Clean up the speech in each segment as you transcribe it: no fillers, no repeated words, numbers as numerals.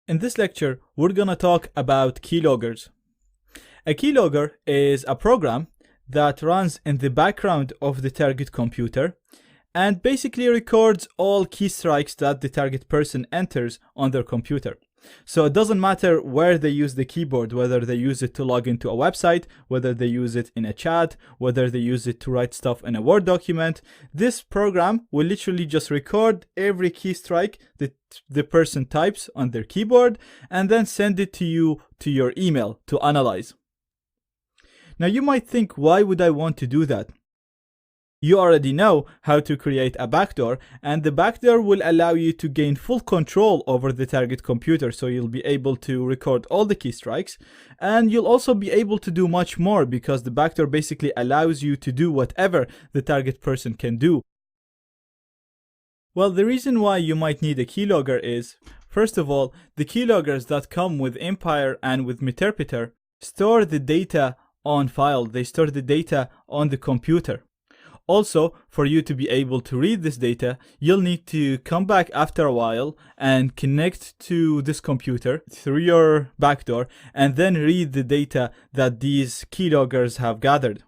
In this lecture, we're gonna talk about keyloggers. A keylogger is a program that runs in the background of the target computer and basically records all key strikes that the target person enters on their computer. So it doesn't matter where they use the keyboard, whether they use it to log into a website, whether they use it in a chat, whether they use it to write stuff in a Word document. This program will literally just record every key strike that the person types on their keyboard and then send it to you to your email to analyze. Now you might think, why would I want to do that? You already know how to create a backdoor, and the backdoor will allow you to gain full control over the target computer, so you'll be able to record all the key strikes, and you'll also be able to do much more because the backdoor basically allows you to do whatever the target person can do. Well, the reason why you might need a keylogger is, first of all, the keyloggers that come with Empire and with Meterpreter store the data on file. They store the data on the computer. Also, for you to be able to read this data, you'll need to come back after a while and connect to this computer through your backdoor and then read the data that these keyloggers have gathered.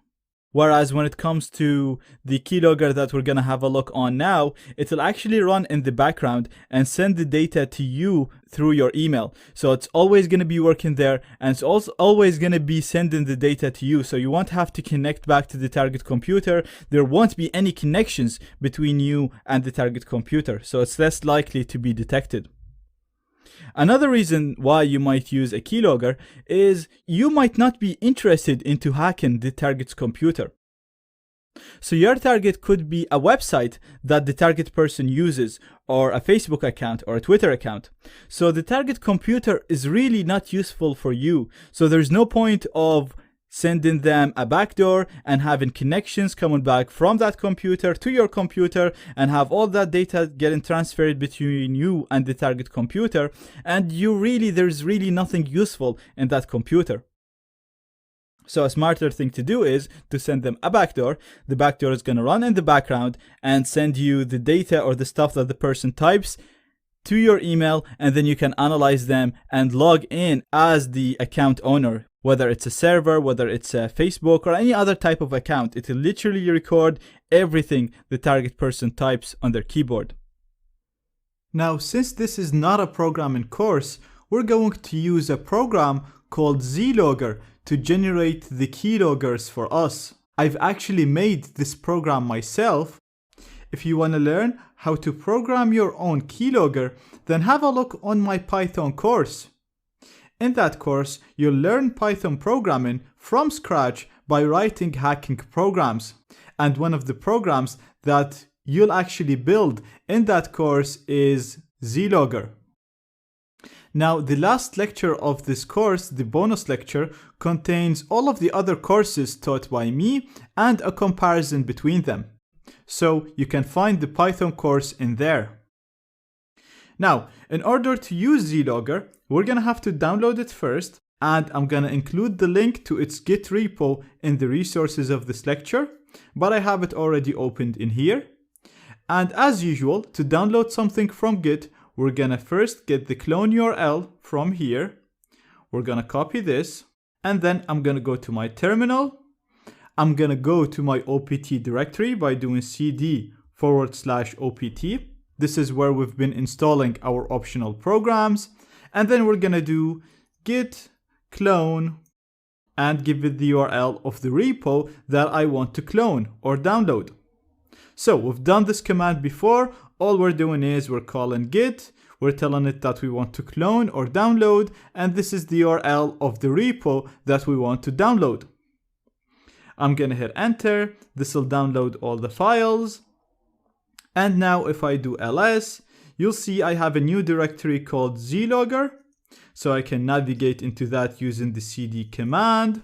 Whereas when it comes to the keylogger that we're gonna have a look on now, it'll actually run in the background and send the data to you through your email. So it's always gonna be working there, and it's also always gonna be sending the data to you. So you won't have to connect back to the target computer. There won't be any connections between you and the target computer. So it's less likely to be detected. Another reason why you might use a keylogger is you might not be interested into hacking the target's computer. So your target could be a website that the target person uses, or a Facebook account or a Twitter account. So the target computer is really not useful for you. So there's no point of sending them a backdoor and having connections coming back from that computer to your computer and have all that data getting transferred between you and the target computer, and there's really nothing useful in that computer. So a smarter thing to do is to send them a backdoor. The backdoor is going to run in the background and send you the data or the stuff that the person types to your email, and then you can analyze them and log in as the account owner. Whether it's a server, whether it's a Facebook or any other type of account, it will literally record everything the target person types on their keyboard. Now, since this is not a programming course, we're going to use a program called Keylogger to generate the keyloggers for us. I've actually made this program myself. If you want to learn how to program your own keylogger, then have a look on my Python course. In that course, you'll learn Python programming from scratch by writing hacking programs. And one of the programs that you'll actually build in that course is Keylogger. Now, the last lecture of this course, the bonus lecture, contains all of the other courses taught by me and a comparison between them. So you can find the Python course in there. Now, in order to use Keylogger, we're gonna have to download it first, and I'm gonna include the link to its Git repo in the resources of this lecture, but I have it already opened in here. And as usual, to download something from Git, we're gonna first get the clone URL from here. We're gonna copy this, and then I'm gonna go to my terminal. I'm gonna go to my OPT directory by doing cd/opt. This is where we've been installing our optional programs. And then we're gonna do git clone and give it the URL of the repo that I want to clone or download. So we've done this command before. All we're doing is we're calling git, we're telling it that we want to clone or download, and this is the URL of the repo that we want to download. I'm gonna hit enter. This will download all the files. And now if I do ls, you'll see I have a new directory called Keylogger. So I can navigate into that using the cd command.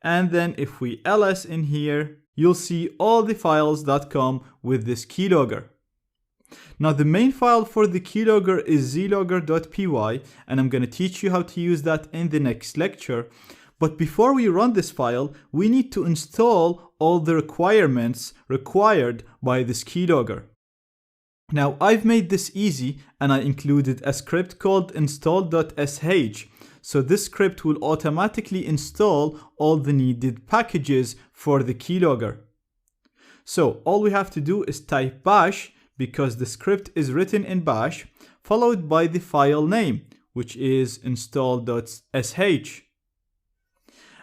And then if we ls in here, you'll see all the files that come with this keylogger. Now the main file for the keylogger is keylogger.py, and I'm going to teach you how to use that in the next lecture. But before we run this file, we need to install all the requirements required by this keylogger. Now I've made this easy and I included a script called install.sh. So this script will automatically install all the needed packages for the keylogger. So all we have to do is type bash, because the script is written in bash, followed by the file name, which is install.sh.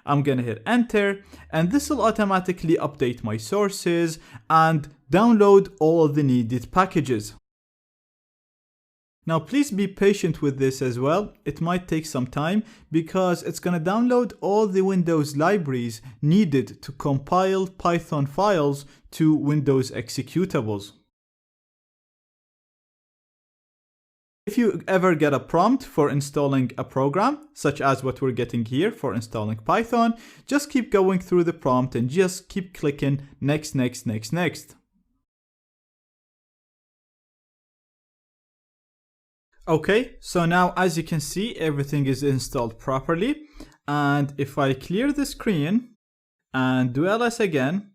I'm gonna hit enter, and this will automatically update my sources and download all the needed packages. Now please be patient with this as well. It might take some time because it's gonna download all the Windows libraries needed to compile Python files to Windows executables. If you ever get a prompt for installing a program, such as what we're getting here for installing Python, just keep going through the prompt and just keep clicking next, next, next, next. Okay, so now as you can see, everything is installed properly. And if I clear the screen and do ls again,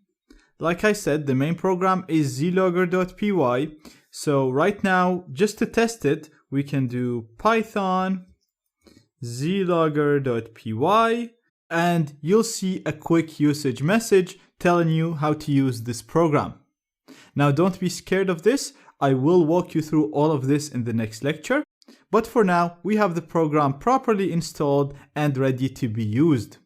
like I said, the main program is zlogger.py. So right now, just to test it, we can do python zlogger.py, and you'll see a quick usage message telling you how to use this program. Now don't be scared of this. I will walk you through all of this in the next lecture. But for now, we have the program properly installed and ready to be used.